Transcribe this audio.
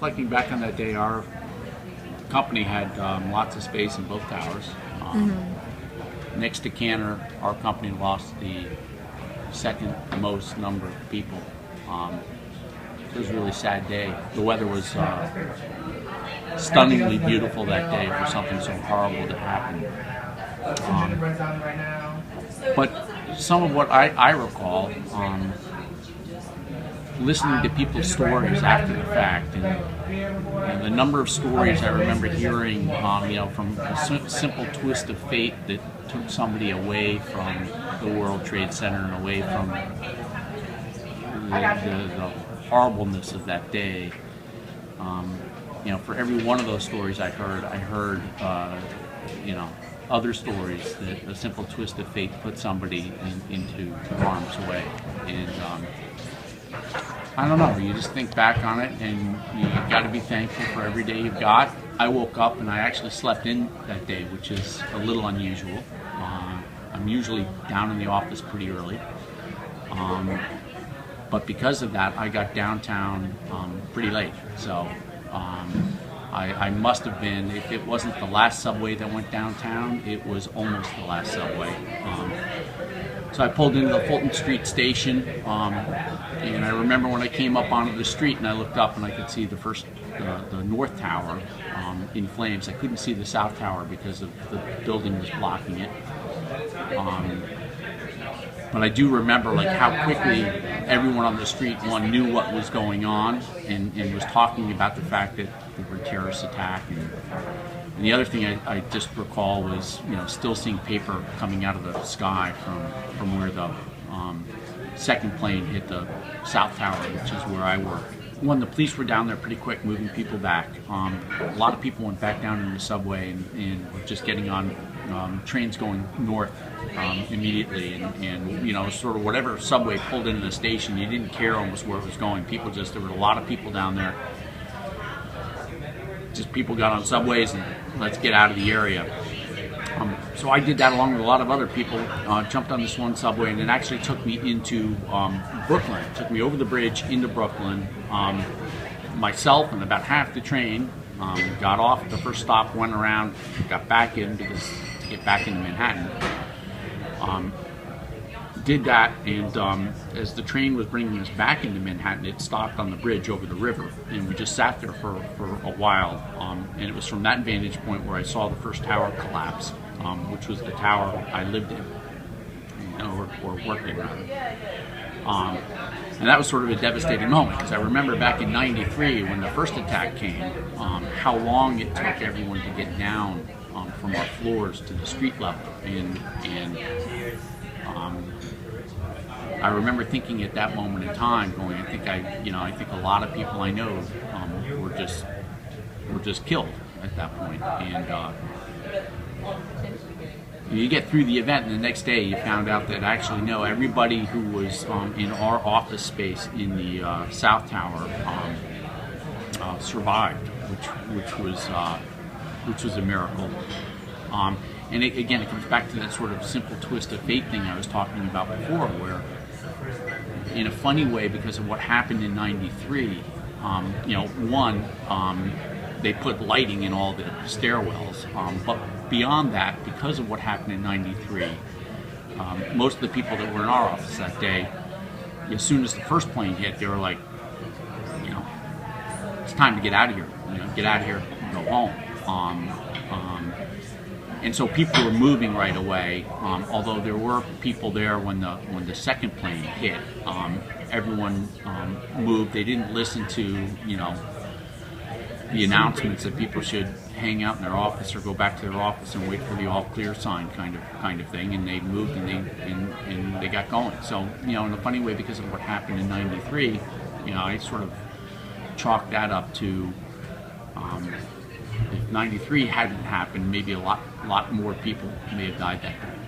reflecting back on that day, our company had lots of space in both towers. Next to Cantor, our company lost the second most number of people. It was a really sad day. The weather was stunningly beautiful that day for something so horrible to happen. But some of what I recall, listening to people's stories after the fact, and the number of stories I remember hearing, from a simple twist of fate that took somebody away from the World Trade Center and away from the horribleness of that day. For every one of those stories I heard, other stories that a simple twist of fate put somebody into harm's way. And I don't know, you just think back on it and you got to be thankful for every day you've got. I woke up and I actually slept in that day, which is a little unusual. I'm usually down in the office pretty early. But because of that, I got downtown pretty late. So I must have been, if it wasn't the last subway that went downtown, it was almost the last subway. So I pulled into the Fulton Street station, and I remember when I came up onto the street and I looked up and I could see the North Tower in flames. I couldn't see the South Tower because of the building was blocking it. But I do remember how quickly everyone on the street, knew what was going on and was talking about the fact that there were a terrorist attack. And the other thing I just recall was, still seeing paper coming out of the sky from where the second plane hit the South Tower, which is where I work. When the police were down there pretty quick moving people back, a lot of people went back down in the subway and were just getting on trains going north immediately, and sort of whatever subway pulled into the station, you didn't care almost where it was going. There were a lot of people down there. Just people got on subways and let's get out of the area. So I did that along with a lot of other people, jumped on this one subway, and it actually took me into Brooklyn. It took me over the bridge into Brooklyn. Myself and about half the train got off at the first stop, went around, got back in to get back into Manhattan. Did that, and as the train was bringing us back into Manhattan, it stopped on the bridge over the river, and we just sat there for a while. And it was from that vantage point where I saw the first tower collapse, which was the tower I lived in, or worked in, rather. And that was sort of a devastating moment, because I remember back in '93 when the first attack came, how long it took everyone to get down from our floors to the street level, and I remember thinking at that moment in time, going, I think a lot of people I know were just killed at that point. And you get through the event, and the next day you found out that actually no, everybody who was in our office space in the South Tower survived, which was a miracle. And it comes back to that sort of simple twist of fate thing I was talking about before, where in a funny way, because of what happened in '93, they put lighting in all the stairwells, but beyond that, because of what happened in '93, most of the people that were in our office that day, as soon as the first plane hit, they were like, it's time to get out of here, get out of here and go home. And so people were moving right away. Although there were people there when the second plane hit, everyone moved. They didn't listen to the announcements that people should hang out in their office or go back to their office and wait for the all clear sign kind of thing. And they moved and they got going. So in a funny way, because of what happened in '93, I sort of chalked that up to. If '93 hadn't happened, maybe a lot more people may have died that day.